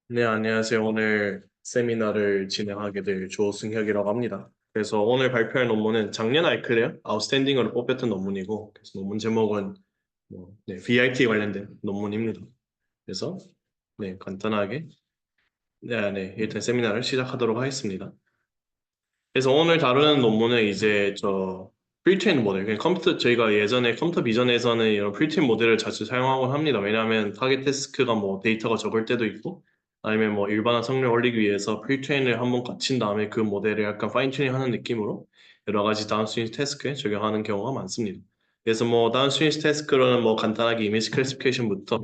네, 안녕하세요. 오늘 세미나를 진행하게 될 조승혁이라고 합니다. 그래서 오늘 발표할 논문은 작년 알클레어 아웃스탠딩으로 뽑혔던 논문이고, 그래서 논문 제목은 VIT 관련된 논문입니다. 그래서 간단하게 일단 세미나를 시작하도록 하겠습니다. 그래서 오늘 다루는 논문은 이제 저 프리트레인 모델, 그냥 컴퓨터 저희가 예전에 컴퓨터 비전에서는 이런 프리트레인 모델을 자주 사용하곤 합니다. 왜냐하면 타겟 태스크가 뭐 데이터가 적을 때도 있고, 아니면 뭐 일반화 성능 올리기 위해서 프리트레인을 한번 거친 다음에 그 모델을 약간 파인 튜닝하는 느낌으로 여러 가지 다운스트림 태스크에 적용하는 경우가 많습니다. 그래서 뭐 다운스트림 태스크로는 뭐 간단하게 이미지 클래시피케이션부터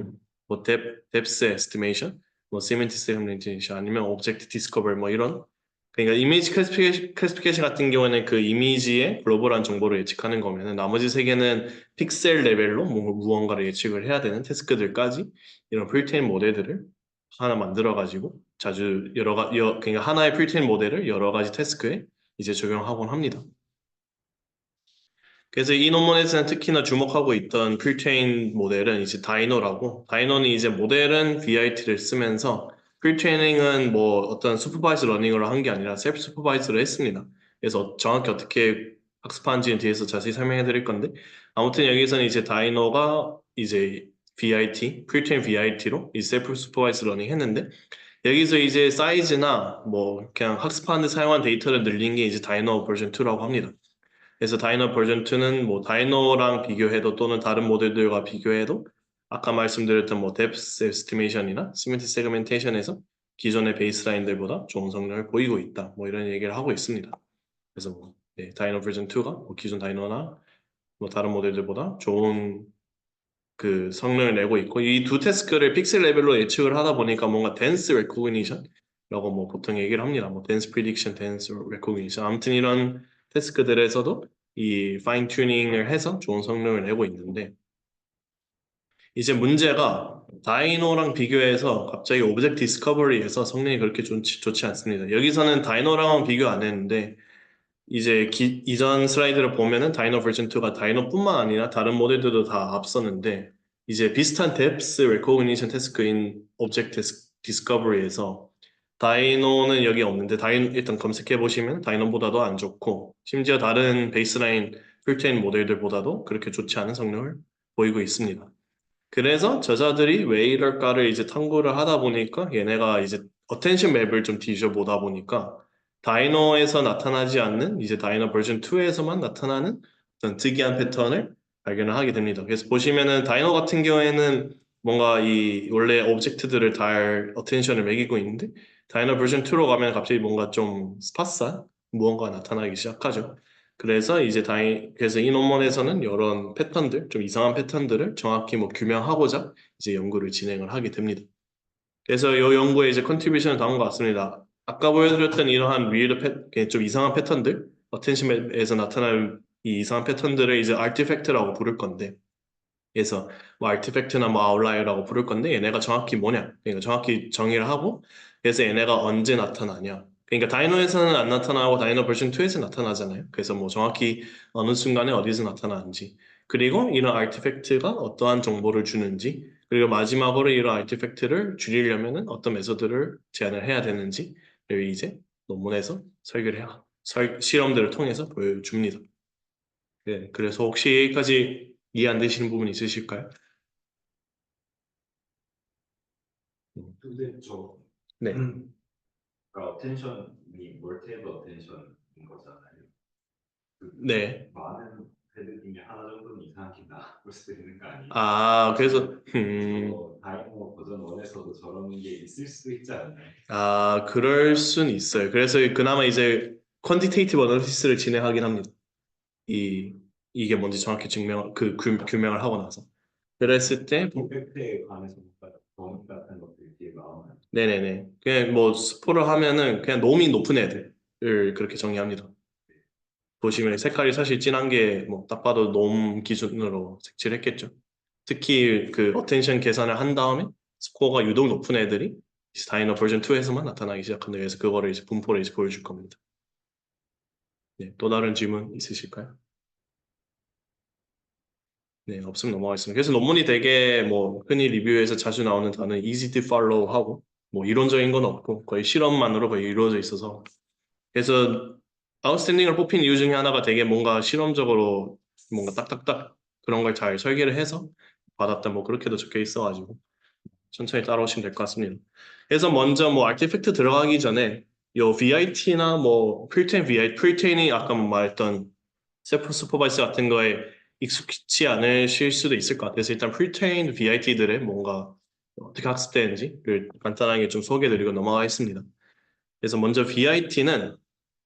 뭐 뎁스 에스티메이션, 뭐 시멘틱 세그멘테이션 아니면 오브젝트 디스커버 뭐 이런, 그러니까 이미지 클래시피케이션 같은 경우에는 그 이미지의 글로벌한 정보를 예측하는 거면은 나머지 세 개는 픽셀 레벨로 무언가를 예측을 해야 되는 태스크들까지 이런 프리테인 모델들을 하나 만들어 가지고 자주 그러니까 하나의 프리테인 모델을 여러 가지 태스크에 이제 적용하곤 합니다. 그래서 이 논문에서는 특히나 주목하고 있던 프리트레인 모델은 이제 다이노라고, 다이노는 이제 모델은 VIT를 쓰면서 프리트레이닝은 뭐 어떤 슈퍼바이즈 러닝으로 한 게 아니라 셀프 슈퍼바이즈로 했습니다. 그래서 정확히 어떻게 학습하는지는 뒤에서 자세히 설명해 드릴 건데, 아무튼 여기서는 이제 다이노가 이제 VIT, 프리트레인 VIT로 이 셀프 슈퍼바이즈 러닝 했는데, 여기서 이제 사이즈나 뭐 그냥 학습하는 데 사용한 데이터를 늘린 게 이제 다이노 버전 2라고 합니다. 그래서 다이너 버전 2는 뭐 다이노랑 비교해도 또는 다른 모델들과 비교해도 아까 말씀드렸던 뭐 뎁스 에스티메이션이나 시멘틱 세그멘테이션에서 기존의 베이스라인들보다 좋은 성능을 보이고 있다. 뭐 이런 얘기를 하고 있습니다. 그래서 다이노 버전 2가 뭐 기존 다이노나 뭐 다른 모델들보다 좋은 그 성능을 내고 있고, 이 두 태스크를 픽셀 레벨로 예측을 하다 보니까 뭔가 댄스 레코그니션라고 뭐 보통 얘기를 합니다. 뭐 댄스 프리딕션, 댄스 레코그니션, 아무튼 이런 태스크들에서도 이 파인 튜닝을 해서 좋은 성능을 내고 있는데, 이제 문제가 다이노랑 비교해서 갑자기 오브젝트 디스커버리에서 성능이 그렇게 좋지 않습니다. 여기서는 다이노랑은 비교 안 했는데, 이제 이전 슬라이드를 보면은 다이노 버전 2가 다이노뿐만 아니라 다른 모델들도 다 앞섰는데, 이제 비슷한 뎁스 레코그니션 태스크인 오브젝트 디스커버리에서 다이노는 여기 없는데, 일단 검색해 보시면 다이노보다도 안 좋고, 심지어 다른 베이스라인 풀체인 모델들보다도 그렇게 좋지 않은 성능을 보이고 있습니다. 그래서 저자들이 왜 이럴까를 이제 탐구를 하다 보니까, 얘네가 이제 어텐션 맵을 좀 뒤져보다 보니까 다이노에서 나타나지 않는 이제 다이노 버전 2에서만 나타나는 어떤 특이한 패턴을 발견을 하게 됩니다. 그래서 보시면은 다이노 같은 경우에는 뭔가 이 원래 오브젝트들을 달 어텐션을 매기고 있는데, 다이노 버전 2로 가면 갑자기 뭔가 좀 스파스한 무언가가 나타나기 시작하죠. 그래서 이 논문에서는 이런 패턴들, 좀 이상한 패턴들을 정확히 뭐 규명하고자 이제 연구를 진행을 하게 됩니다. 그래서 이 연구에 이제 컨트리뷰션은 다음과 같습니다. 아까 보여드렸던 이러한 좀 이상한 패턴들, 어텐션에서 나타나는 이 이상한 패턴들을 이제 아티팩트라고 부를 건데, 그래서 뭐 아티팩트나 뭐 아웃라이어라고 부를 건데, 얘네가 정확히 뭐냐? 그러니까 정확히 정의를 하고, 그래서 얘네가 언제 나타나냐? 그러니까 다이노에서는 안 나타나고 다이노 버전 2에서 나타나잖아요. 그래서 뭐 정확히 어느 순간에 어디서 나타나는지, 그리고 이런 아티팩트가 어떠한 정보를 주는지, 그리고 마지막으로 이런 아티팩트를 줄이려면은 어떤 메소드를 제안을 해야 되는지, 를 이제 논문에서 실험들을 통해서 보여줍니다. 네, 그래서 혹시 여기까지 이해 안 되시는 부분 있으실까요? 근데 저 네. 어텐션이 멀티브 어텐션인 거잖아요. 그 네. 많은 헤드 중에 하나 정도는 이상하게 나올 수도 있는 거 아니에요? 아, 그래서, 저 다이노 버전 1에서도 저런 게 있을 수도 있지 않나요? 그럴 순 있어요. 그래서 그나마 이제 퀀티테이티브 어널리시스를 진행하긴 합니다. 이, 이게 뭔지 정확히 규명을 하고 나서. 그랬을 때, 이펙트에 관해서 뭔가 범위 같은 것들이 뒤에 나오나요? 네네네. 그냥 뭐 스포를 하면은 그냥 놈이 높은 애들을 그렇게 정의합니다. 보시면 색깔이 사실 진한 게 뭐 딱 봐도 놈 기준으로 색칠을 했겠죠. 특히 그 어텐션 계산을 한 다음에 스코어가 유독 높은 애들이 다이너 버전 2에서만 나타나기 시작한다. 그래서 그거를 이제 분포를 이제 보여줄 겁니다. 네, 또 다른 질문 있으실까요? 네, 없으면 넘어가겠습니다. 그래서 논문이 되게 뭐 흔히 리뷰에서 자주 나오는 단어 easy to follow 하고 뭐 이론적인 건 없고 거의 실험만으로 거의 이루어져 있어서 그래서 아웃스탠딩을 뽑힌 이유 중에 하나가 되게 뭔가 실험적으로 뭔가 딱딱딱 그런 걸 잘 설계를 해서 받았다 뭐 그렇게도 적혀 있어가지고 천천히 따라오시면 될 것 같습니다. 그래서 먼저 뭐 아티팩트 들어가기 전에 요 VIT나 뭐 프리테인 VIT, 프리테인이 아까 뭐 말했던 셀프 슈퍼바이스 같은 거에 익숙치 않으실 수도 있을 것 같아서 일단 프리테인 VIT들의 뭔가 어떻게 학습되는지를 간단하게 좀 소개해드리고 넘어가겠습니다. 그래서 먼저 VIT는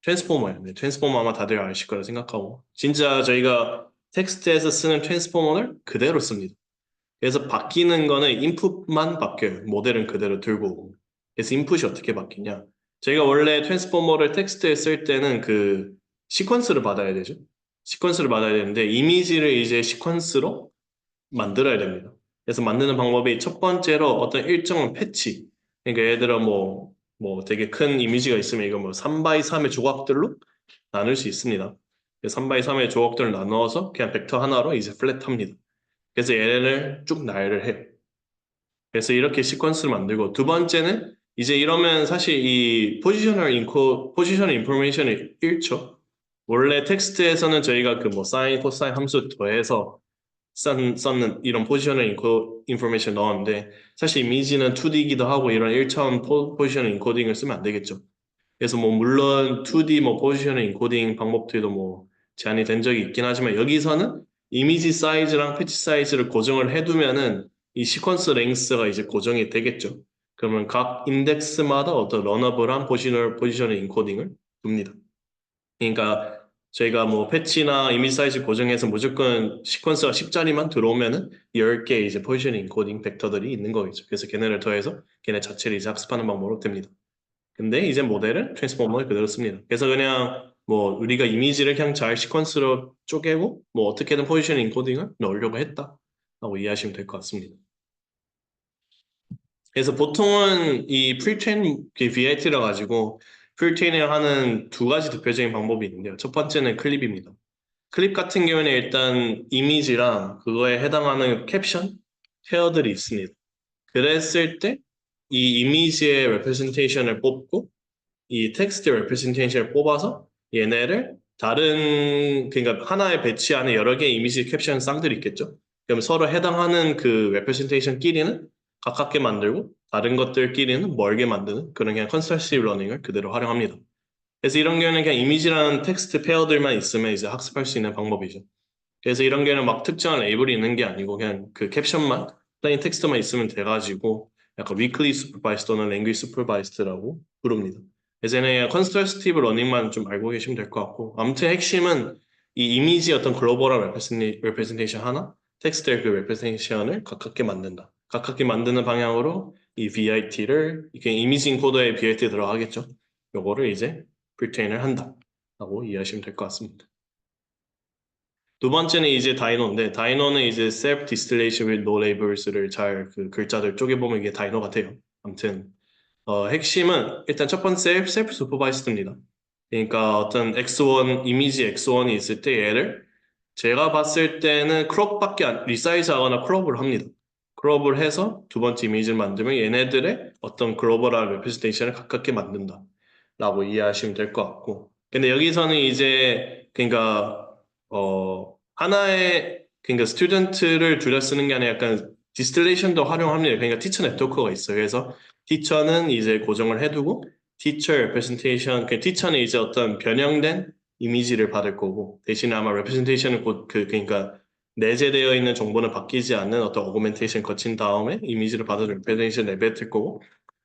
트랜스포머예요. 네, 트랜스포머 아마 다들 아실 거라 생각하고 진짜 저희가 텍스트에서 쓰는 트랜스포머를 그대로 씁니다. 그래서 바뀌는 거는 인풋만 바뀌어요. 모델은 그대로 들고 오고. 그래서 인풋이 어떻게 바뀌냐? 저희가 원래 트랜스포머를 텍스트에 쓸 때는 그 시퀀스를 받아야 되죠. 시퀀스를 받아야 되는데 이미지를 이제 시퀀스로 만들어야 됩니다. 그래서 만드는 방법이 첫 번째로 어떤 일정한 패치. 그러니까 예를 들어 뭐 되게 큰 이미지가 있으면 이거 뭐 3x 3의 조각들로 나눌 수 있습니다. 3x 3의 조각들을 나누어서 그냥 벡터 하나로 이제 플랫합니다. 그래서 얘를 쭉 나열을 해요. 그래서 이렇게 시퀀스를 만들고 두 번째는 이제 이러면 사실 이 포지셔널 인포메이션을 잃죠. 원래 텍스트에서는 저희가 그 뭐 사인, 코사인 함수 더해서 썼는 이런 포지셔널 인포메이션 넣었는데 사실 이미지는 2D이기도 하고 이런 1차원 포지셔널 인코딩을 쓰면 안 되겠죠. 그래서 뭐 물론 2D 뭐 포지셔널 인코딩 방법들도 뭐 제한이 된 적이 있긴 하지만 여기서는 이미지 사이즈랑 패치 사이즈를 고정을 해두면은 이 시퀀스 랭스가 이제 고정이 되겠죠. 그러면 각 인덱스마다 어떤 러너블한 포지셔널 인코딩을 둡니다. 그러니까 저희가 뭐 패치나 이미지 사이즈 고정해서 무조건 시퀀스가 10자리만 들어오면은 10개 이제 포지셔널 인코딩 벡터들이 있는 거겠죠. 그래서 걔네를 더해서 걔네 자체를 이제 학습하는 방법으로 됩니다. 근데 이제 모델은 트랜스포머를 그대로 씁니다. 그래서 그냥 뭐 우리가 이미지를 그냥 잘 시퀀스로 쪼개고 뭐 어떻게든 포지션 인코딩을 넣으려고 했다라고 이해하시면 될 것 같습니다. 그래서 보통은 이 프리트레인 VIT라 가지고 프리트레인을 하는 두 가지 대표적인 방법이 있는데요. 첫 번째는 클립입니다. 클립 같은 경우에는 일단 이미지랑 그거에 해당하는 캡션, 페어들이 있습니다. 그랬을 때 이 이미지의 레프레젠테이션을 뽑고 이 텍스트 레프레젠테이션을 뽑아서 얘네를 다른 그러니까 하나의 배치 안에 여러 개의 이미지 캡션 쌍들이 있겠죠. 그럼 서로 해당하는 그 레프레젠테이션끼리는 가깝게 만들고 다른 것들끼리는 멀게 만드는 그런 그냥 컨스트럭티브 러닝을 그대로 활용합니다. 그래서 이런 경우는 그냥 이미지랑 텍스트 페어들만 있으면 이제 학습할 수 있는 방법이죠. 그래서 이런 경우는 막 특정한 레이블이 있는 게 아니고 그냥 그 캡션만 플레인 텍스트만 있으면 돼가지고 약간 위클리 슈퍼바이스 또는 랭귀지 슈퍼바이스드라고 부릅니다. 그래서 얘는 컨스트럭티브 러닝만 좀 알고 계시면 될 것 같고 아무튼 핵심은 이 이미지 어떤 글로벌한 레프레젠테이션 하나 텍스트의 그 레프레젠테이션을 가깝게 만든다. 가깝게 만드는 방향으로 이 VIT를 이게 이미지 인코더에 VIT 들어가겠죠. 요거를 이제 프리트레인을 한다라고 이해하시면 될 것 같습니다. 두 번째는 이제 다이노인데 다이노는 이제 self distillation with no labels를 잘 그 글자들 쪼개보면 이게 다이노가 돼요. 아무튼 핵심은 일단 첫 번째 셀프 슈퍼바이스드입니다. 그러니까 어떤 X1 이미지 X1이 있을 때 얘를 제가 봤을 때는 크롭밖에 리사이즈하거나 크롭을 합니다. 크롭을 해서 두 번째 이미지를 만들면 얘네들의 어떤 글로벌한 레프레젠테이션을 가깝게 만든다라고 이해하시면 될 것 같고 근데 여기서는 이제 그러니까 하나의 그러니까 스튜던트를 줄여 쓰는 게 아니라 약간 디스틸레이션도 활용합니다. 그러니까 티처 네트워크가 있어요. 그래서 티처는 이제 고정을 해두고 티처 레프레젠테이션 그 티처는 이제 어떤 변형된 이미지를 받을 거고 대신에 아마 레프레젠테이션은 곧 그러니까 내재되어 있는 정보는 바뀌지 않는 어떤 어그멘테이션 거친 다음에 이미지를 받아서 레프레젠테이션 내뱉을 거고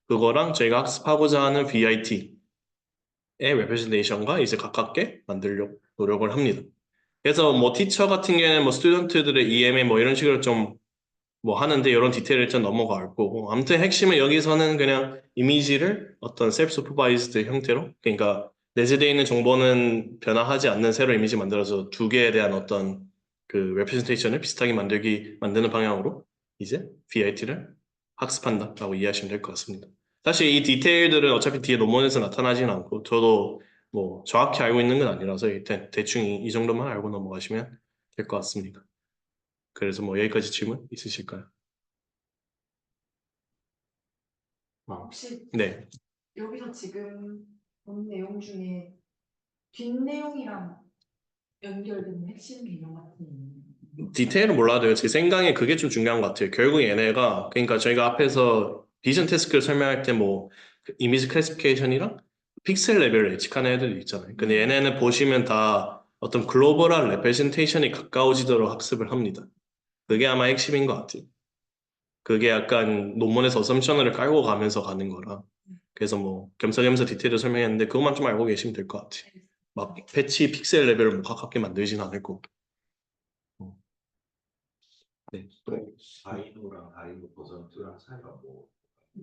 그거랑 저희가 학습하고자 하는 VIT의 레프레젠테이션과 이제 가깝게 만들려고 노력을 합니다. 그래서 뭐 티처 같은 경우에는 뭐 스튜던트들의 EMA 뭐 이런 식으로 좀 뭐 하는데 이런 디테일을 좀 넘어갈 거고 아무튼 핵심은 여기서는 그냥 이미지를 어떤 셀프 슈퍼바이즈드 형태로 그러니까 내재되어 있는 정보는 변화하지 않는 새로 이미지 만들어서 두 개에 대한 어떤 그 레프레젠테이션을 비슷하게 만드는 방향으로 이제 VIT를 학습한다라고 이해하시면 될 것 같습니다. 사실 이 디테일들은 어차피 뒤에 논문에서 나타나지는 않고 저도 뭐 정확히 알고 있는 건 아니라서 대충 이 정도만 알고 넘어가시면 될 것 같습니다. 그래서 뭐 여기까지 질문 있으실까요? 혹시 네. 여기서 지금 본 내용 중에 뒷내용이랑 연결된 핵심 개념 같은 게 있나요? 디테일은 몰라도요. 제 생각에 그게 좀 중요한 것 같아요. 결국 얘네가, 그러니까 저희가 앞에서 비전 태스크를 설명할 때 뭐, 이미지 클래시피케이션이랑 픽셀 레벨을 예측하는 애들이 있잖아요. 근데 얘네는 보시면 다 어떤 글로벌한 레프레젠테이션이 가까워지도록 학습을 합니다. 그게 아마 핵심인 것 같아요. 그게 약간 논문에서 어썸션을 깔고 가면서 가는 거라. 그래서 뭐, 겸사겸사 디테일을 설명했는데, 그것만 좀 알고 계시면 될 것 같아요. 막, 패치 픽셀 레벨을 뭐 가깝게 만들진 않을 거고. 네. 다이노랑 다이노 버전 2랑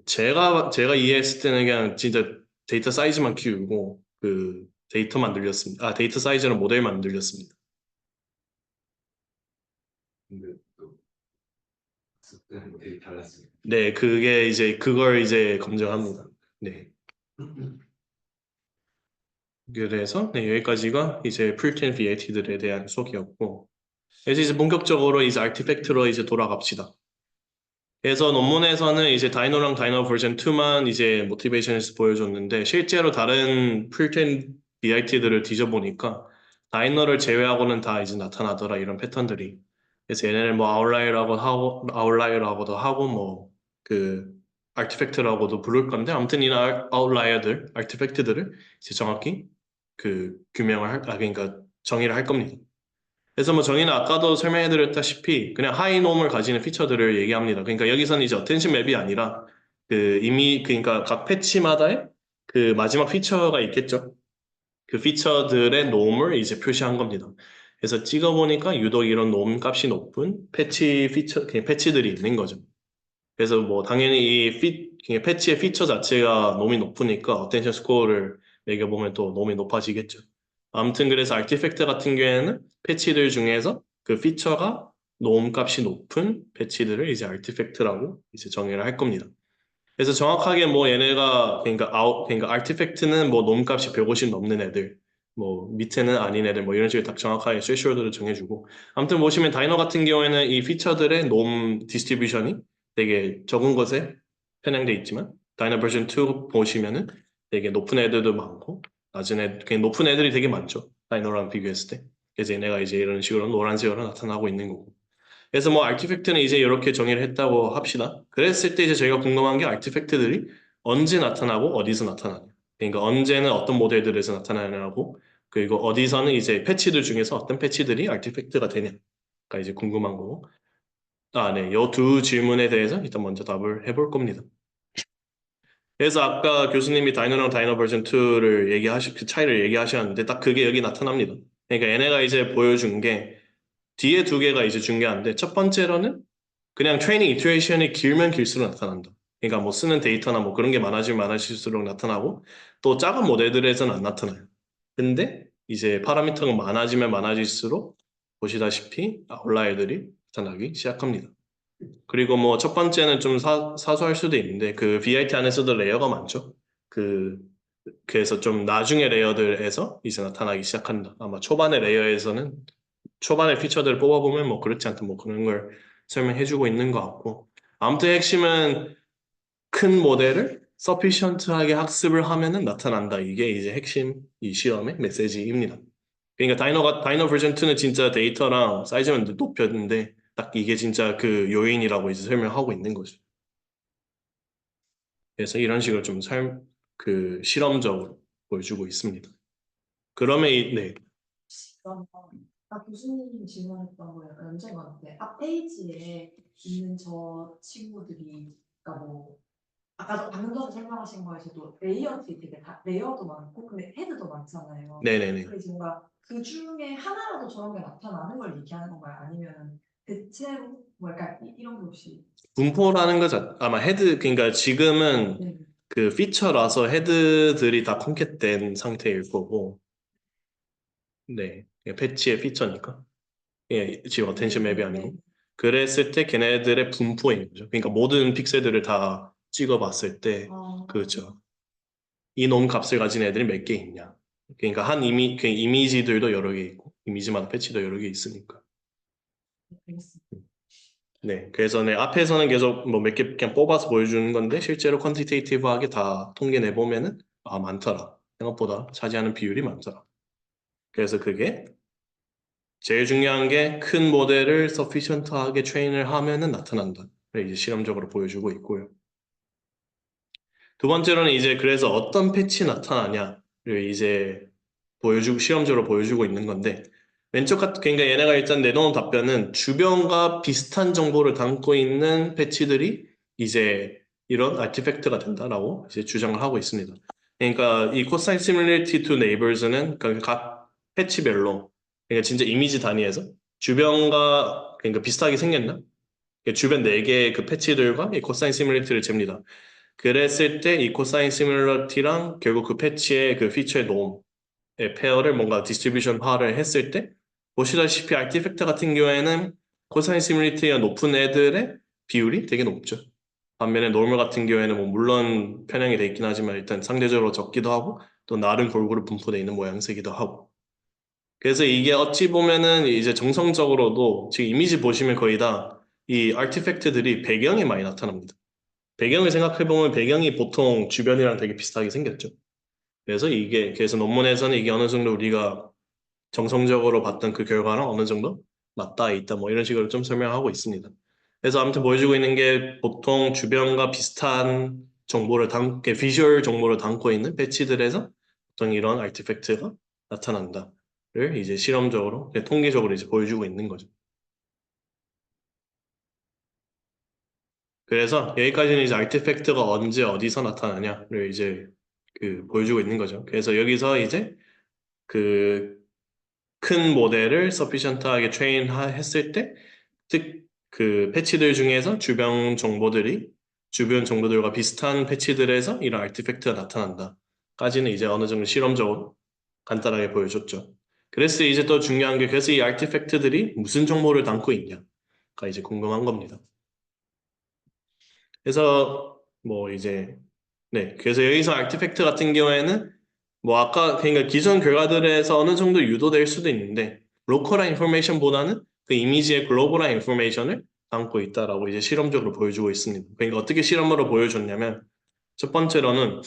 차이가 뭐 제가 이해했을 때는 그냥 진짜 데이터 사이즈만 키우고 그 데이터만 늘렸습니다. 아, 데이터 사이즈는 모델만 늘렸습니다. 근데 또 학습되는 모델이 달랐으니까. 네, 그게 이제 그걸 이제 검증합니다. 네. 그래서 네, 여기까지가 이제 풀텐 VAT들에 대한 수업이었고, 그래서 이제 본격적으로 이제 아티팩트로 이제 돌아갑시다. 그래서 논문에서는 이제 다이노랑 다이노 버전 2만 이제 모티베이션에서 보여줬는데 실제로 다른 풀텐 BIT들을 뒤져보니까 다이노를 제외하고는 다 이제 나타나더라 이런 패턴들이. 그래서 얘네를 뭐 아웃라이어라고도 하고 뭐 그 아티팩트라고도 부를 건데 아무튼 이 아웃라이어들, 아티팩트들을 이제 정확히 그 그러니까 정의를 할 겁니다. 그래서 뭐 정의는 아까도 설명해드렸다시피 그냥 하이놈을 가지는 피처들을 얘기합니다. 그러니까 여기서는 이제 어텐션 맵이 아니라 그 이미 그러니까 각 패치마다의 그 마지막 피처가 있겠죠. 그 피처들의 놈을 이제 표시한 겁니다. 그래서 찍어보니까 유독 이런 놈 값이 높은 패치 피처, 그냥 패치들이 있는 거죠. 그래서 뭐 당연히 그냥 패치의 피처 자체가 놈이 높으니까 어텐션 스코어를 매겨보면 또 놈이 높아지겠죠. 아무튼 그래서 아티팩트 같은 경우에는 패치들 중에서 그 피처가 놈 값이 높은 패치들을 이제 아티팩트라고 이제 정의를 할 겁니다. 그래서 정확하게 뭐 얘네가 그러니까 아티팩트는 뭐 놈 값이 150 넘는 애들, 뭐 밑에는 아닌 애들 뭐 이런 식으로 딱 정확하게 쉐시오드를 정해주고 아무튼 보시면 다이너 같은 경우에는 이 피처들의 놈 디스트리뷰션이 되게 적은 것에 편향돼 있지만 다이너 버전 2 보시면은 되게 높은 애들도 많고 낮은 그냥 높은 애들이 되게 많죠. 다이너랑 비교했을 때. 그래서 얘네가 이제 이런 식으로 노란색으로 나타나고 있는 거고. 그래서 뭐 아티팩트는 이제 이렇게 정의를 했다고 합시다. 그랬을 때 이제 저희가 궁금한 게 아티팩트들이 언제 나타나고 어디서 나타나냐. 그러니까 언제는 어떤 모델들에서 나타나냐고 그리고 어디서는 이제 패치들 중에서 어떤 패치들이 아티팩트가 되냐가 이제 궁금한 거고. 아, 네. 이 두 질문에 대해서 일단 먼저 답을 해볼 겁니다. 그래서 아까 교수님이 다이노랑 다이노 버전 2를 그 차이를 얘기하셨는데 딱 그게 여기 나타납니다. 그러니까 얘네가 이제 보여준 게 뒤에 두 개가 이제 중요한데 첫 번째로는 그냥 트레이닝 이터레이션이 길면 길수록 나타난다. 그러니까 뭐 쓰는 데이터나 뭐 그런 게 많아지면 많아질수록 나타나고 또 작은 모델들에서는 안 나타나요. 근데 이제 파라미터가 많아지면 많아질수록 보시다시피 아웃라이어들이 나타나기 시작합니다. 그리고 뭐 첫 번째는 좀 사소할 수도 있는데 그 VIT 안에서도 레이어가 많죠. 그래서 좀 나중에 레이어들에서 이제 나타나기 시작한다. 아마 초반의 레이어에서는 초반에 피처들을 뽑아보면 뭐 그렇지 않다 뭐 그런 걸 설명해주고 있는 것 같고 아무튼 핵심은 큰 모델을 서피션트하게 학습을 하면은 나타난다. 이게 이제 핵심 이 시험의 메시지입니다. 그러니까 다이너 버전 2는 진짜 데이터랑 사이즈만 높였는데 딱 이게 진짜 그 요인이라고 이제 설명하고 있는 거죠. 그래서 이런 식으로 좀 그 실험적으로 보여주고 있습니다. 그러면 네. 그러면 교수님 질문했던 거에 연장이 왔는데 앞 페이지에 있는 저 친구들이 그러니까 뭐 아까 방금 전에 설명하신 거에서도 레이어들이 되게 레이어도 많고 근데 헤드도 많잖아요. 네네네. 그래서 뭔가 그 중에 하나라도 저런 게 나타나는 걸 얘기하는 건가요? 아니면 대체로 뭐 약간 이런 게 혹시 분포라는 거 아마 그러니까 지금은 네. 그 피처라서 헤드들이 다 콘캣된 상태일 거고, 네, 패치의 피처니까. 예, 지금 어텐션 맵이 아니고. 그랬을 때 걔네들의 분포인 거죠. 그러니까 모든 픽셀들을 다 찍어봤을 때, 그렇죠. 이 놈 값을 가진 애들이 몇 개 있냐. 그러니까 그 이미지들도 여러 개 있고, 이미지마다 패치도 여러 개 있으니까. 알겠습니다. 네, 그래서 네, 앞에서는 계속 뭐 몇 개 그냥 뽑아서 보여주는 건데 실제로 퀀티테이티브하게 다 통계 내보면은 아 많더라. 생각보다 차지하는 비율이 많더라. 그래서 그게 제일 중요한 게 큰 모델을 sufficient하게 트레인을 하면은 나타난다. 이제 실험적으로 보여주고 있고요. 두 번째로는 이제 그래서 어떤 패치 나타나냐를 이제 실험적으로 보여주고 있는 건데 그러니까 얘네가 일단 내놓은 답변은 주변과 비슷한 정보를 담고 있는 패치들이 이제 이런 아티팩트가 된다라고 이제 주장을 하고 있습니다. 그러니까 이 cosine similarity to neighbors는 그러니까 각 패치별로 그러니까 진짜 이미지 단위에서 주변과 그러니까 비슷하게 생겼나? 그러니까 주변 4개의 그 패치들과 이 cosine similarity를 잽니다. 그랬을 때 이 cosine similarity랑 결국 그 패치의 그 피처의 노음 페어를 뭔가 디스트리뷰션화를 했을 때 보시다시피 아티팩트 같은 경우에는 코사인 시뮬리티가 높은 애들의 비율이 되게 높죠. 반면에 노멀 같은 경우에는 뭐 물론 편향이 돼 있긴 하지만 일단 상대적으로 적기도 하고 또 나름 골고루 분포되어 있는 모양새기도 하고 그래서 이게 어찌 보면은 이제 정성적으로도 지금 이미지 보시면 거의 다 이 아티팩트들이 배경에 많이 나타납니다. 배경을 생각해보면 배경이 보통 주변이랑 되게 비슷하게 생겼죠. 그래서 논문에서는 이게 어느 정도 우리가 정성적으로 봤던 그 결과랑 어느 정도 맞닿아 있다 뭐 이런 식으로 좀 설명하고 있습니다. 그래서 아무튼 보여주고 있는 게 보통 주변과 비슷한 비주얼 정보를 담고 있는 배치들에서 보통 이런 아티팩트가 나타난다를 이제 실험적으로, 통계적으로 이제 보여주고 있는 거죠. 그래서 여기까지는 이제 아티팩트가 언제 어디서 나타나냐를 이제 보여주고 있는 거죠. 그래서 여기서 이제 그 큰 모델을 sufficient하게 했을 때, 그 패치들 중에서 주변 정보들과 비슷한 패치들에서 이런 아티팩트가 나타난다. 까지는 이제 어느 정도 실험적으로 간단하게 보여줬죠. 그래서 이제 또 중요한 게 그래서 이 아티팩트들이 무슨 정보를 담고 있냐가 이제 궁금한 겁니다. 그래서 뭐 이제 네, 그래서 여기서 아티팩트 같은 경우에는 뭐 아까 그러니까 기존 결과들에서 어느 정도 유도될 수도 있는데 로컬한 인포메이션보다는 그 이미지의 글로벌한 인포메이션을 담고 있다라고 이제 실험적으로 보여주고 있습니다. 그러니까 어떻게 실험으로 보여줬냐면 첫 번째로는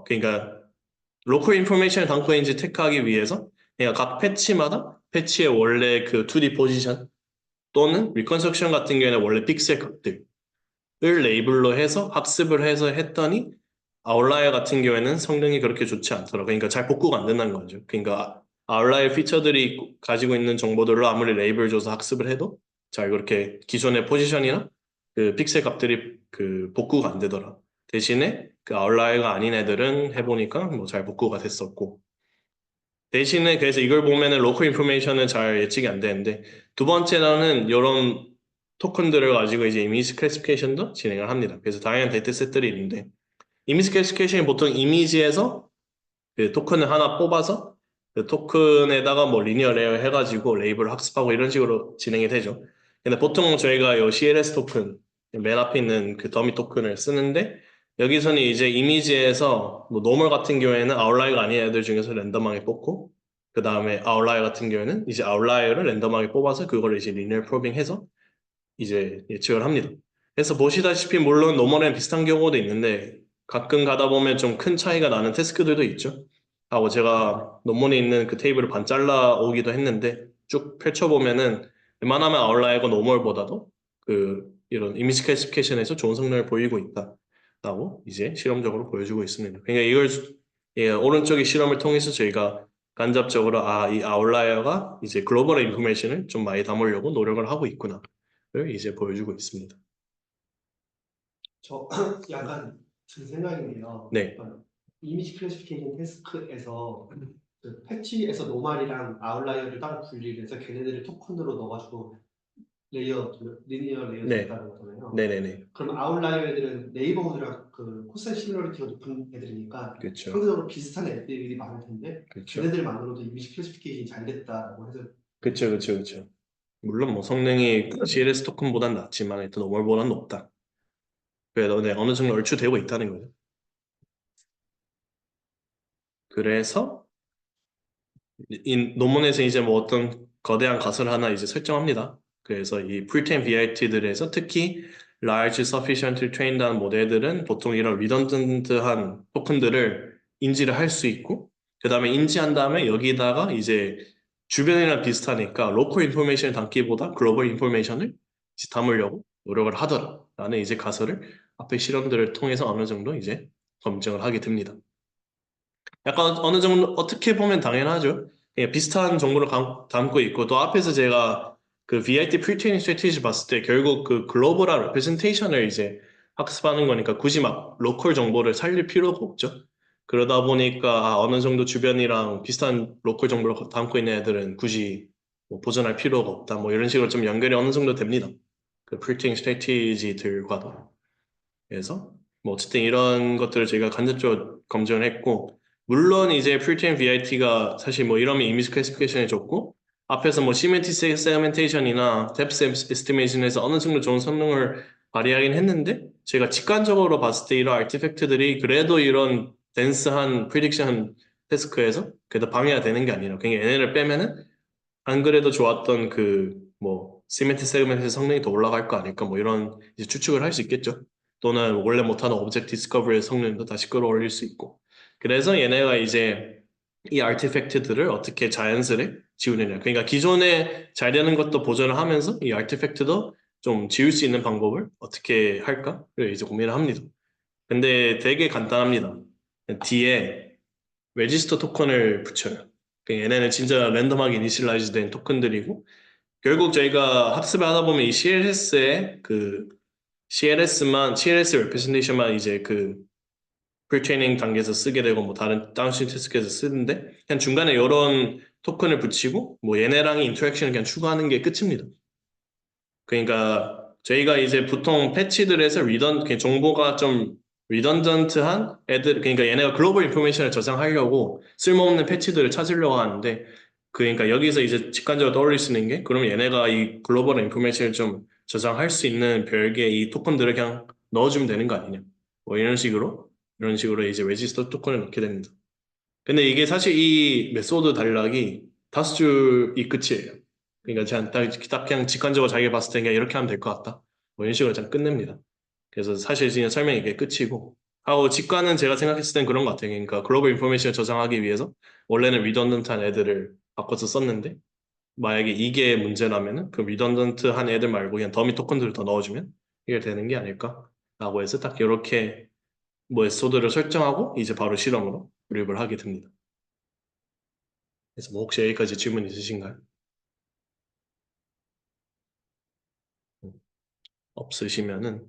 그러니까 로컬 인포메이션을 담고 있는지 체크하기 위해서 그러니까 각 패치의 원래 그 2D 포지션 또는 리컨스트럭션 같은 경우에는 원래 픽셀 값들 을 레이블로 해서 학습을 해서 했더니 아웃라이어 같은 경우에는 성능이 그렇게 좋지 않더라고요. 그러니까 잘 복구가 안 된다는 거죠. 그러니까 아웃라이어 피처들이 가지고 있는 정보들로 아무리 레이블 줘서 학습을 해도 잘 그렇게 기존의 포지션이나 그 픽셀 값들이 그 복구가 안 되더라. 대신에 그 아웃라이어가 아닌 애들은 해보니까 뭐 잘 복구가 됐었고 대신에 그래서 이걸 보면은 로컬 인포메이션은 잘 예측이 안 되는데 두 번째로는 이런 토큰들을 가지고 이제 이미지 클래시피케이션도 진행을 합니다. 그래서 다양한 데이터셋들이 있는데 이미지 클래시피케이션이 보통 이미지에서 그 토큰을 하나 뽑아서 그 토큰에다가 뭐 리니어 레이어 해가지고 레이블 학습하고 이런 식으로 진행이 되죠. 근데 보통 저희가 이 CLS 토큰 맨 앞에 있는 그 더미 토큰을 쓰는데 여기서는 이제 이미지에서 뭐 노멀 같은 경우에는 아웃라이어가 아닌 애들 중에서 랜덤하게 뽑고 그 다음에 아웃라이어 같은 경우에는 이제 아웃라이어를 랜덤하게 뽑아서 그거를 이제 리니어 프로빙해서 이제 예측을 합니다. 그래서 보시다시피 물론 노멀이랑 비슷한 경우도 있는데 가끔 가다 보면 좀 큰 차이가 나는 태스크들도 있죠. 하고 제가 논문에 있는 그 테이블을 반 잘라 오기도 했는데 쭉 펼쳐보면은 웬만하면 아웃라이어가 노멀보다도 이런 이미지 클래시피케이션에서 좋은 성능을 보이고 있다라고 이제 실험적으로 보여주고 있습니다. 그러니까 오른쪽의 실험을 통해서 저희가 간접적으로 이 아웃라이어가 이제 글로벌 인포메이션을 좀 많이 담으려고 노력을 하고 있구나. 를 이제 보여주고 있습니다. 저 약간 제 생각인데요. 네. 이미지 클래시피케이션 태스크에서 그 패치에서 노말이랑 아웃라이어를 따로 분리를 해서 걔네들을 토큰으로 넣어가지고 리니어 레이어 네. 됐다는 거잖아요. 네네네. 그럼 아웃라이어 애들은 네이버들이랑 그 코사인 시뮬러리티가 높은 애들이니까 그렇죠. 상대적으로 비슷한 애들이 많을 텐데 그렇죠. 걔네들만으로도 이미지 클래시피케이션이 잘 됐다고 해서 그렇죠. 물론 뭐 성능이 CLS 토큰보단 낮지만 일단 노멀보단 높다. 그래도 네, 어느 정도 얼추되고 있다는 거죠. 그래서 이 논문에서 이제 뭐 어떤 거대한 가설을 하나 이제 설정합니다. 그래서 이 풀타임 VIT들에서 특히 large sufficiently trained한 모델들은 보통 이런 redundant한 토큰들을 인지를 할 수 있고 그 다음에 인지한 다음에 여기다가 이제 주변이랑 비슷하니까 로컬 인포메이션을 담기보다 글로벌 인포메이션을 담으려고 노력을 하더라라는 이제 가설을 앞에 실험들을 통해서 어느 정도 이제 검증을 하게 됩니다. 약간 어느 정도 어떻게 보면 당연하죠. 그냥 비슷한 정보를 담고 있고 또 앞에서 제가 그 VIT 프리트레이닝 스트래티지 봤을 때 결국 그 글로벌한 레프레젠테이션을 이제 학습하는 거니까 굳이 막 로컬 정보를 살릴 필요가 없죠. 그러다 보니까 어느 정도 주변이랑 비슷한 로컬 정보를 담고 있는 애들은 굳이 뭐 보존할 필요가 없다. 뭐 이런 식으로 좀 연결이 어느 정도 됩니다. 그 프리트레이닝 스트래티지들과도. 그래서 뭐 어쨌든 이런 것들을 저희가 간접적으로 검증을 했고 물론 이제 풀타임 VIT가 사실 뭐 이러면 이미지 클래시피케이션이 좋고 앞에서 뭐 시멘틱 세그멘테이션이나 뎁스 에스티메이션에서 어느 정도 좋은 성능을 발휘하긴 했는데 제가 직관적으로 봤을 때 이런 아티팩트들이 그래도 이런 덴스한 프리딕션 태스크에서 그래도 방해가 되는 게 아니라 그냥 얘네를 빼면은 안 그래도 좋았던 그 뭐 시멘틱 세그멘트의 성능이 더 올라갈 거 아닐까 뭐 이런 이제 추측을 할 수 있겠죠. 또는 원래 못하는 오브젝트 디스커버리의 성능도 다시 끌어올릴 수 있고 그래서 얘네가 이제 이 아티팩트들을 어떻게 자연스레 지우느냐 그러니까 기존에 잘 되는 것도 보존을 하면서 이 아티팩트도 좀 지울 수 있는 방법을 어떻게 할까를 이제 고민을 합니다. 근데 되게 간단합니다. 뒤에 레지스터 토큰을 붙여요. 그러니까 얘네는 진짜 랜덤하게 이니셜라이즈 된 토큰들이고 결국 저희가 학습을 하다 보면 이 CLS의 그 CLS representation만 이제 그 프리트레이닝 단계에서 쓰게 되고 뭐 다른 다운스트림 태스크에서 쓰는데 그냥 중간에 이런 토큰을 붙이고 뭐 얘네랑의 인터랙션을 그냥 추가하는 게 끝입니다. 그러니까 저희가 이제 보통 패치들에서 정보가 좀 리던던트한 애들 그러니까 얘네가 글로벌 인포메이션을 저장하려고 쓸모없는 패치들을 찾으려고 하는데 그러니까 여기서 이제 직관적으로 떠올릴 수 있는 게 그러면 얘네가 이 글로벌 인포메이션을 좀 저장할 수 있는 별개의 이 토큰들을 그냥 넣어주면 되는 거 아니냐 뭐 이런 식으로 이제 레지스터 토큰을 넣게 됩니다. 근데 이게 사실 이 메소드 단락이 5줄이 끝이에요. 그러니까 딱 그냥 직관적으로 자기가 봤을 때 그냥 이렇게 하면 될 것 같다. 뭐 이런 식으로 그냥 끝냅니다. 그래서 사실 그냥 설명이 이게 끝이고 하고 직관은 제가 생각했을 땐 그런 것 같아요. 그러니까 글로벌 인포메이션을 저장하기 위해서 원래는 리던던트한 애들을 바꿔서 썼는데 만약에 이게 문제라면은 그 리던던트한 애들 말고 그냥 더미 토큰들을 더 넣어주면 이게 되는 게 아닐까라고 해서 딱 이렇게 뭐 메소드를 설정하고 이제 바로 실험으로 돌입을 하게 됩니다. 그래서 뭐 혹시 여기까지 질문 있으신가요? 없으시면은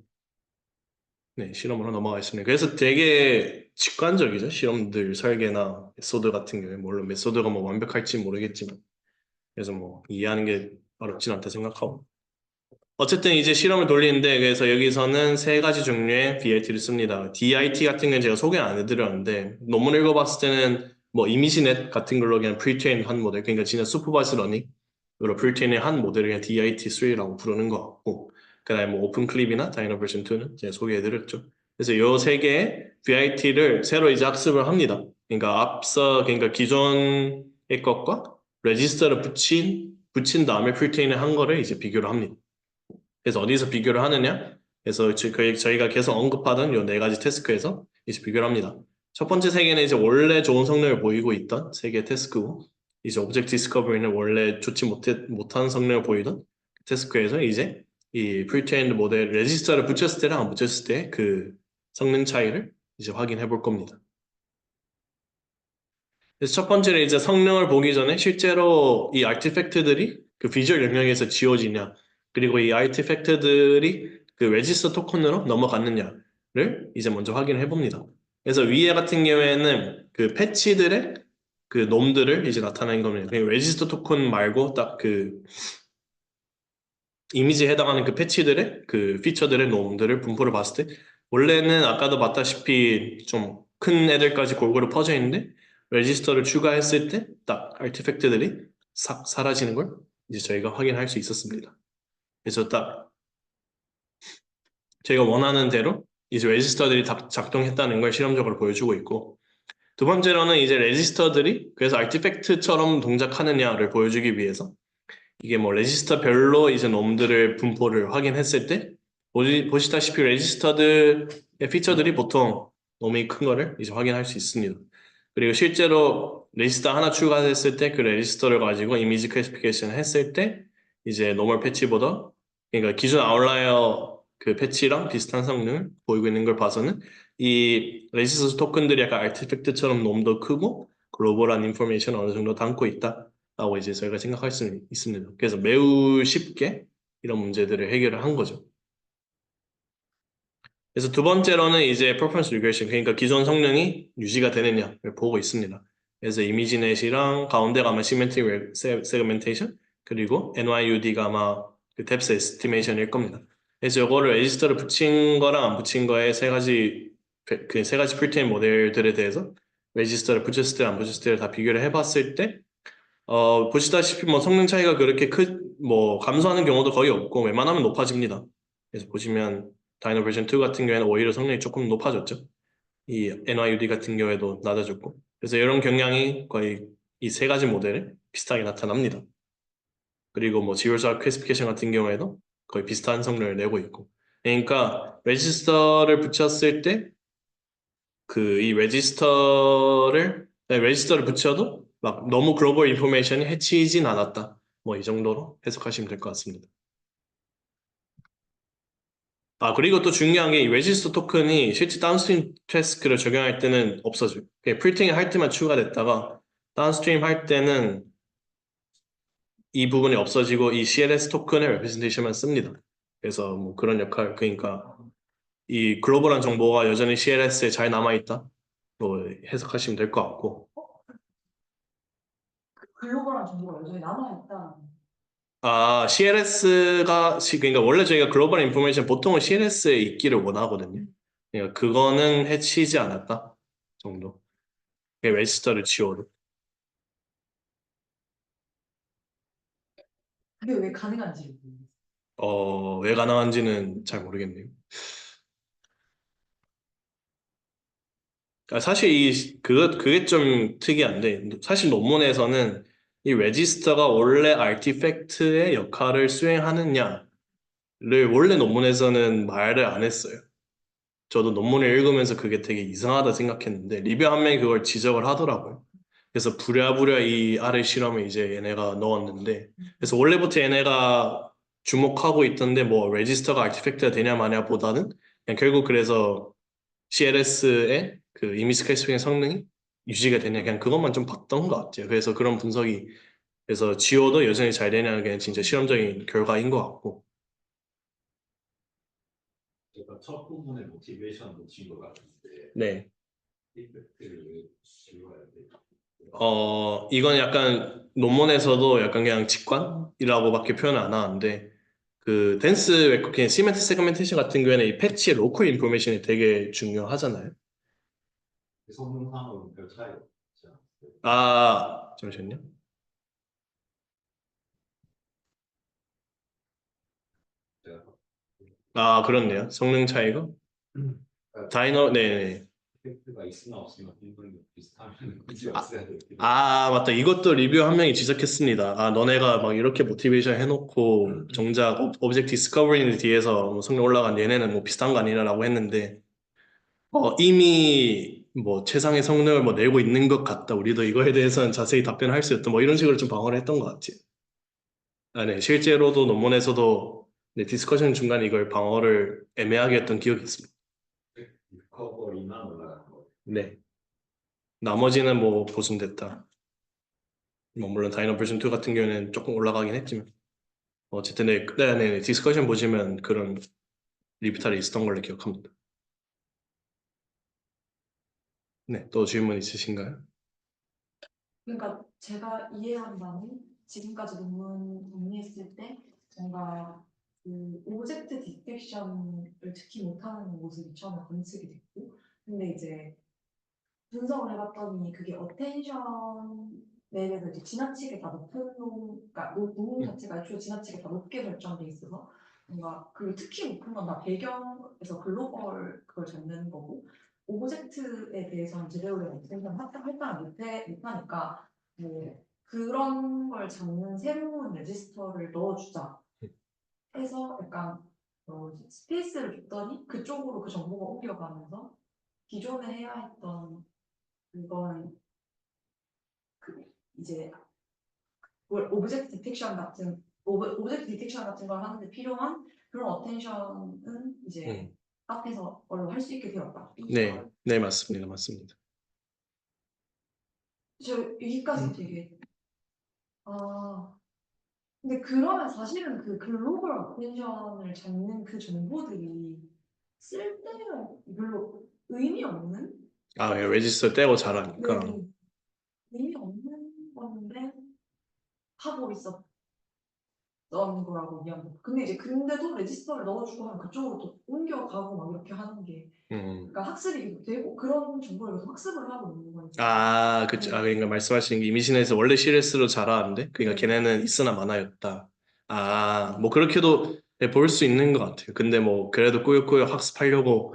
네, 실험으로 넘어가겠습니다. 그래서 되게 직관적이죠. 실험들 설계나 메소드 같은 경우에 물론 메소드가 뭐 완벽할지 모르겠지만 그래서 뭐 이해하는 게 어렵진 않다 생각하고 어쨌든 이제 실험을 돌리는데 그래서 여기서는 3가지 종류의 VIT를 씁니다. DIT 같은 경우는 제가 소개 안 해드렸는데 논문 읽어봤을 때는 뭐 이미지넷 같은 걸로 그냥 프리트레인 한 모델 그러니까 진짜 슈퍼바이스 러닝으로 프리트레인 한 모델을 그냥 DIT3라고 부르는 것 같고 그 다음에 뭐 오픈클립이나 다이너 버전 2는 제가 소개해드렸죠. 그래서 요 3개의 VIT를 새로 이제 학습을 합니다. 그러니까 기존의 것과 레지스터를 붙인 다음에 프리트레인을 한 거를 이제 비교를 합니다. 그래서 어디서 비교를 하느냐? 그래서 저희가 계속 언급하던 이 4가지 태스크에서 이제 비교를 합니다. 첫 번째 3개는 이제 원래 좋은 성능을 보이고 있던 3개 태스크고 이제 오브젝트 디스커버리는 원래 좋지 못한 성능을 보이던 태스크에서 이제 이 프리트레인드 모델 레지스터를 붙였을 때랑 안 붙였을 때 그 성능 차이를 이제 확인해 볼 겁니다. 그래서 첫 번째는 이제 성능을 보기 전에 실제로 이 아티팩트들이 그 비주얼 영역에서 지워지냐 그리고 이 아티팩트들이 그 레지스터 토큰으로 넘어갔느냐를 이제 먼저 확인해 봅니다. 그래서 위에 같은 경우에는 그 패치들의 그 놈들을 이제 나타낸 겁니다. 그냥 레지스터 토큰 말고 딱 그 이미지에 해당하는 그 패치들의 그 피처들의 놈들을 분포를 봤을 때 원래는 아까도 봤다시피 좀 큰 애들까지 골고루 퍼져 있는데 레지스터를 추가했을 때 딱 아티팩트들이 싹 사라지는 걸 이제 저희가 확인할 수 있었습니다. 그래서 딱 저희가 원하는 대로 이제 레지스터들이 다 작동했다는 걸 실험적으로 보여주고 있고 두 번째로는 이제 레지스터들이 그래서 아티팩트처럼 동작하느냐를 보여주기 위해서 이게 뭐 레지스터별로 이제 놈들을 분포를 확인했을 때 보시다시피 레지스터들의 피처들이 보통 놈이 큰 거를 이제 확인할 수 있습니다. 그리고 실제로 레지스터 하나 추가했을 때 그 레지스터를 가지고 이미지 클래시피케이션 했을 때 이제 노멀 패치보다 그러니까 기존 아웃라이어 그 패치랑 비슷한 성능을 보이고 있는 걸 봐서는 이 레지스터 토큰들이 약간 아티팩트처럼 놈도 크고 글로벌한 인포메이션 어느 정도 담고 있다라고 이제 저희가 생각할 수 있습니다. 그래서 매우 쉽게 이런 문제들을 해결을 한 거죠. 그래서 두 번째로는 이제 performance regression, 그러니까 기존 성능이 유지가 되느냐를 보고 있습니다. 그래서 이미지넷이랑 가운데가 아마 semantic segmentation, 그리고 NYUD가 아마 그 depth estimation일 겁니다. 그래서 이거를 레지스터를 붙인 거랑 안 붙인 거에 그 세 가지 프리테인 모델들에 대해서 레지스터를 붙였을 때 안 붙였을 때를 다 비교를 해봤을 때 보시다시피 뭐 성능 차이가 그렇게 뭐 감소하는 경우도 거의 없고 웬만하면 높아집니다. 그래서 보시면 다이노 버전 2 같은 경우에는 오히려 성능이 조금 높아졌죠. 이 NYUD 같은 경우에도 낮아졌고. 그래서 이런 경향이 거의 이 세 가지 모델에 비슷하게 나타납니다. 그리고 뭐 지울사 클래시피케이션 같은 경우에도 거의 비슷한 성능을 내고 있고. 그러니까 레지스터를 붙였을 때 그 이 레지스터를 붙여도 막 너무 글로벌 인포메이션이 해치진 않았다. 뭐 이 정도로 해석하시면 될 것 같습니다. 그리고 또 중요한 게 이 레지스터 토큰이 실제 다운스트림 태스크를 적용할 때는 없어져요. 그냥 프리팅을 할 때만 추가됐다가 다운스트림 할 때는 이 부분이 없어지고 이 CLS 토큰의 레프레젠테이션만 씁니다. 그래서 뭐 그런 역할, 그러니까 이 글로벌한 정보가 여전히 CLS에 잘 남아있다. 뭐 해석하시면 될 것 같고. 글로벌한 정보가 여전히 남아있다. 그러니까 원래 저희가 글로벌 인포메이션 보통은 CLS에 있기를 원하거든요. 그러니까 그거는 해치지 않았다 정도. 레지스터를 지워도. 그게 왜 가능한지 모르겠어요. 왜 가능한지는 잘 모르겠네요. 사실 그게 좀 특이한데, 사실 논문에서는 이 레지스터가 원래 아티팩트의 역할을 수행하느냐를 원래 논문에서는 말을 안 했어요. 저도 논문을 읽으면서 그게 되게 이상하다 생각했는데, 리뷰 한 명이 그걸 지적을 하더라고요. 그래서 부랴부랴 이 R 실험에 이제 얘네가 넣었는데, 그래서 원래부터 얘네가 주목하고 있던데, 뭐, 레지스터가 아티팩트가 되냐 마냐 보다는, 그냥 결국 그래서 CLS의 그 이미지 클래시피케이션 성능이 유지가 되냐, 그냥 그것만 좀 봤던 것 같아요. 그래서 그런 분석이, 그래서 지워도 여전히 잘 되냐는 그냥 진짜 실험적인 결과인 것 같고. 제가 첫 부분의 모티베이션 놓친 것 같은데 네. 이펙트를 지워야 돼. 이건 약간 논문에서도 약간 그냥 직관이라고밖에 표현을 안 하는데, 그 댄스 웹쿠킹 시멘트 세그멘테이션 같은 경우에는 이 패치의 로컬 인포메이션이 되게 중요하잖아요. 성능상으로는 별 차이가 없지 않아요. 잠시만요. 그렇네요. 성능 차이가. 네네. 이펙트가 있으나 없으나 분분히 비슷하면 굳이 없애야 될 필요. 맞다. 이것도 리뷰 한 명이 지적했습니다. 너네가 막 이렇게 모티베이션 해놓고 정작 오브젝트 디스커버리 뒤에서 뭐 성능 올라간 얘네는 뭐 비슷한 거 아니냐라고 했는데, 이미 뭐 최상의 성능을 뭐 내고 있는 것 같다. 우리도 이거에 대해서는 자세히 답변할 수 있다. 뭐 이런 식으로 좀 방어를 했던 것 같아요. 네. 실제로도 논문에서도 디스커션 중간에 이걸 방어를 애매하게 했던 기억이 있습니다. 리커버리만 올라가는 거. 네. 나머지는 뭐 보존됐다. 뭐 물론 다이너 버전 2 같은 경우에는 조금 올라가긴 했지만 어쨌든 네. 디스커션 보시면 그런 리뷰탈이 있었던 걸로 기억합니다. 네. 또 질문 있으신가요? 그러니까 제가 이해한 바는 지금까지 논문 정리했을 때 뭔가 그 오브젝트 디텍션을 특히 못하는 모습이 처음에 관측이 됐고, 근데 이제 분석을 해봤더니 그게 어텐션 맵에서 이제 지나치게 다 높은 그러니까 논문 자체가 애초에 지나치게 다 높게 설정돼 있어서 뭔가 그리고 특히 높은 건 다 배경에서 글로벌 그걸 잡는 거고, 오브젝트에 대해서는 제대로 된 어텐션 할당을 못하니까 뭐 그런 걸 잡는 새로운 레지스터를 넣어주자 해서 약간 스페이스를 줬더니 그쪽으로 그 정보가 옮겨가면서 기존에 해야 했던 그건 그 이제 오브젝트 디텍션 같은 걸 하는데 필요한 그런 어텐션은 이제 음. 앞에서 할 수 있게 되었다. 네, 네, 맞습니다. 맞습니다. 저 여기까지 되게 아 근데 그러면 사실은 그 글로벌 어텐션을 잡는 그 정보들이 쓸 때는 별로 의미 없는 아, 예, 레지스터 떼고 네, 잘하니까. 의미 없는 건데 하고 있었던 거라고 이해합니다. 근데도 레지스터를 넣어주고 하면 그쪽으로 또 옮겨가고 막 이렇게 하는 게 그러니까 학습이 계속 되고 그런 정보를 계속 학습을 하고 있는 거니까. 아, 그쵸. 아, 그러니까 말씀하시는 게 이미지넷에서 원래 CLS로 잘하는데, 그러니까 네. 걔네는 있으나 마나였다. 아, 뭐 그렇게도 볼 수 있는 것 같아요. 근데 뭐 그래도 꾸역꾸역 학습하려고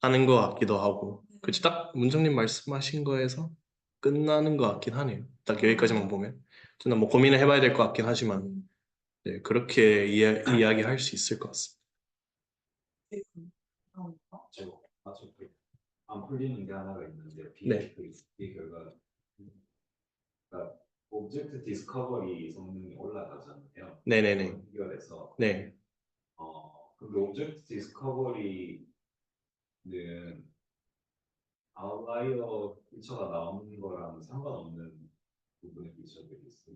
하는 것 같기도 하고. 그치, 딱 문정님 말씀하신 거에서 끝나는 것 같긴 하네요. 딱 여기까지만 보면. 좀 뭐 고민을 해봐야 될 것 같긴 하지만, 네, 그렇게 이야기할 수 있을 것 같습니다. 안 풀리는 게 하나가 있는데 네. BF의 결과 그러니까 오브젝트 디스커버리 성능이 올라가잖아요. 네네네. 연결해서 네. 근데 오브젝트 디스커버리는 아웃라이어 피처가 나오는 거랑 상관없는 부분의 피처들이 있어요.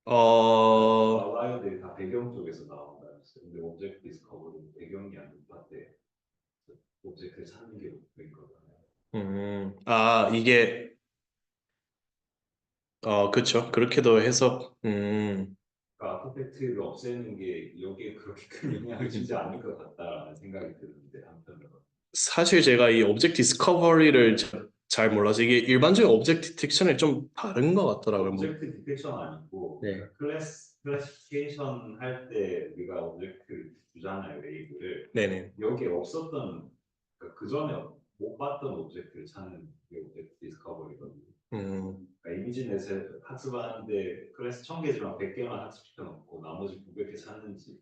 아웃라이어들이 다 배경 쪽에서 나온다. 근데 오브젝트 디스커버리는 배경이 아닌 밭에 오브젝트를 찾는 게 목표인 거잖아요. 아, 이게, 그쵸. 그렇게도 해서, 그러니까 아티팩트를 없애는 게 여기에 그렇게 큰 영향을 주지 않을 것 같다라는 생각이 드는데 한편으로. 사실 제가 이 오브젝트 디스커버리를 잘 몰라서 이게 일반적인 오브젝트 디텍션이 좀 다른 것 같더라고요. 오브젝트 디텍션 아니고 네. 클래시피케이션 할 때 우리가 오브젝트 주잖아요, 레이블을. 네네. 여기에 없었던 그 전에 못 봤던 오브젝트를 찾는 게 오브젝트 디스커버리거든요. 그러니까 이미지넷에 학습하는데 클래스 1000개지만 100개만 학습시켜 놓고 나머지 900개 찾는지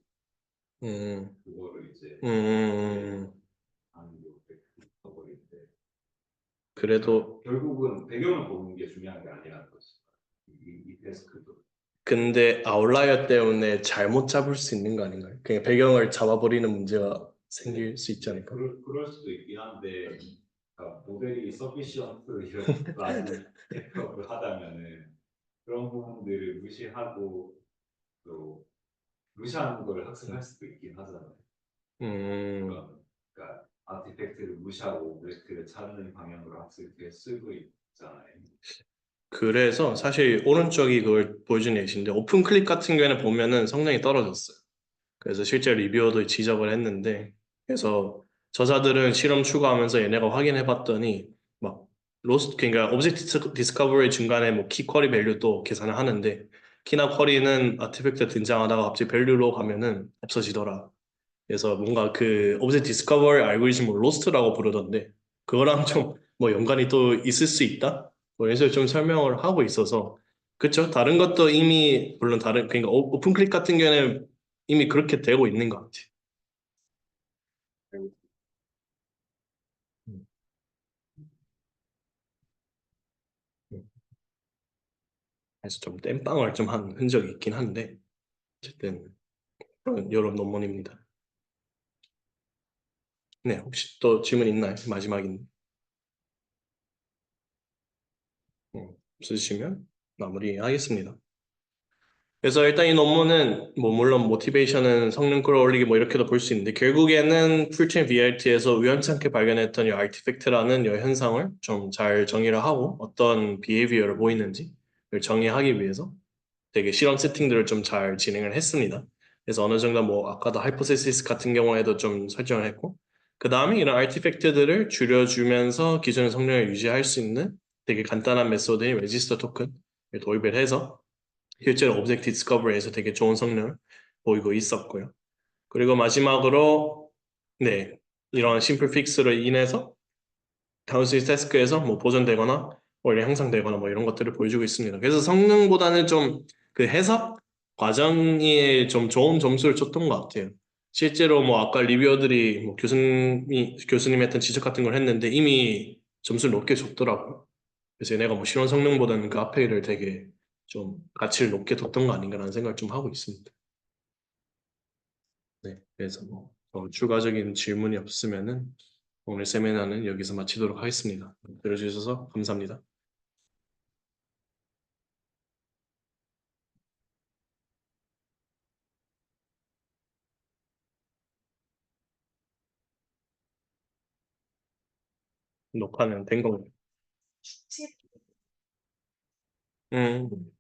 그거를 이제 하는 게 오브젝트 디스커버리인데 그래도 결국은 배경을 보는 게 중요한 게 아니라는 거지. 이 데스크도. 근데 아웃라이어 때문에 잘못 잡을 수 있는 거 아닌가요? 그냥 배경을 잡아버리는 문제가 생길 수 있지 않을까? 그럴 수도 있긴 한데 그러니까 모델이 서피시언트라는 생각을 하다면은 그런 부분들을 무시하고 또 무시하는 걸 학습할 수도 있긴 하잖아요. 그러니까 아티팩트를 무시하고 오브젝트를 찾는 방향으로 학습을 쓰고 있잖아요. 그래서 사실 오른쪽이 그걸 보여준 예시인데 오픈 클릭 같은 경우에는 보면은 성능이 떨어졌어요. 그래서 실제 리뷰어도 지적을 했는데 그래서 저자들은 실험 추가하면서 얘네가 확인해 봤더니 막 로스트 그러니까 오브젝트 디스커버리 중간에 뭐 키 쿼리 밸류도 계산을 하는데 키나 쿼리는 아티팩트 등장하다가 갑자기 밸류로 가면은 없어지더라. 그래서 뭔가 그 오브젝트 디스커버리 알고리즘을 로스트라고 부르던데 그거랑 좀 뭐 연관이 또 있을 수 있다? 뭐 이런 식으로 좀 설명을 하고 있어서 그쵸? 다른 것도 이미 물론 다른 그러니까 오픈 클릭 같은 경우에는 이미 그렇게 되고 있는 것 같아요. 음, 음. 그래서 좀 땜빵을 좀 한 흔적이 있긴 한데 어쨌든 그런 여러 논문입니다. 네, 혹시 또 질문 있나요? 마지막인데. 없으시면 마무리하겠습니다. 그래서 일단 이 논문은 뭐 물론 모티베이션은 성능 끌어올리기 뭐 이렇게도 볼 수 있는데 결국에는 풀체인 VRT에서 우연찮게 발견했던 이 아티팩트라는 이 현상을 좀 잘 정의를 하고 어떤 비헤이비어를 보이는지 정의하기 위해서 되게 실험 세팅들을 좀 잘 진행을 했습니다. 그래서 어느 정도 뭐 아까도 하이포테시스 같은 경우에도 좀 설정을 했고 그 다음에 이런 아티팩트들을 줄여주면서 기존의 성능을 유지할 수 있는 되게 간단한 메소드인 레지스터 토큰을 도입을 해서 실제로 오브젝트 디스커버리에서 되게 좋은 성능을 보이고 있었고요. 그리고 마지막으로 네 이런 심플 픽스로 인해서 다운스위치 태스크에서 뭐 보존되거나 오히려 향상되거나 뭐 이런 것들을 보여주고 있습니다. 그래서 성능보다는 좀 그 해석 과정에 좀 좋은 점수를 줬던 것 같아요. 실제로 뭐 아까 리뷰어들이 뭐 교수님이 했던 지적 같은 걸 했는데 이미 점수를 높게 줬더라고요. 그래서 얘네가 뭐 실험 성능보다는 그 앞에 일을 되게 좀 가치를 높게 뒀던 거 아닌가라는 생각을 좀 하고 있습니다. 네, 그래서 뭐 추가적인 질문이 없으면은 오늘 세미나는 여기서 마치도록 하겠습니다. 들어주셔서 감사합니다. 녹화는 된 거고요. 축제 음.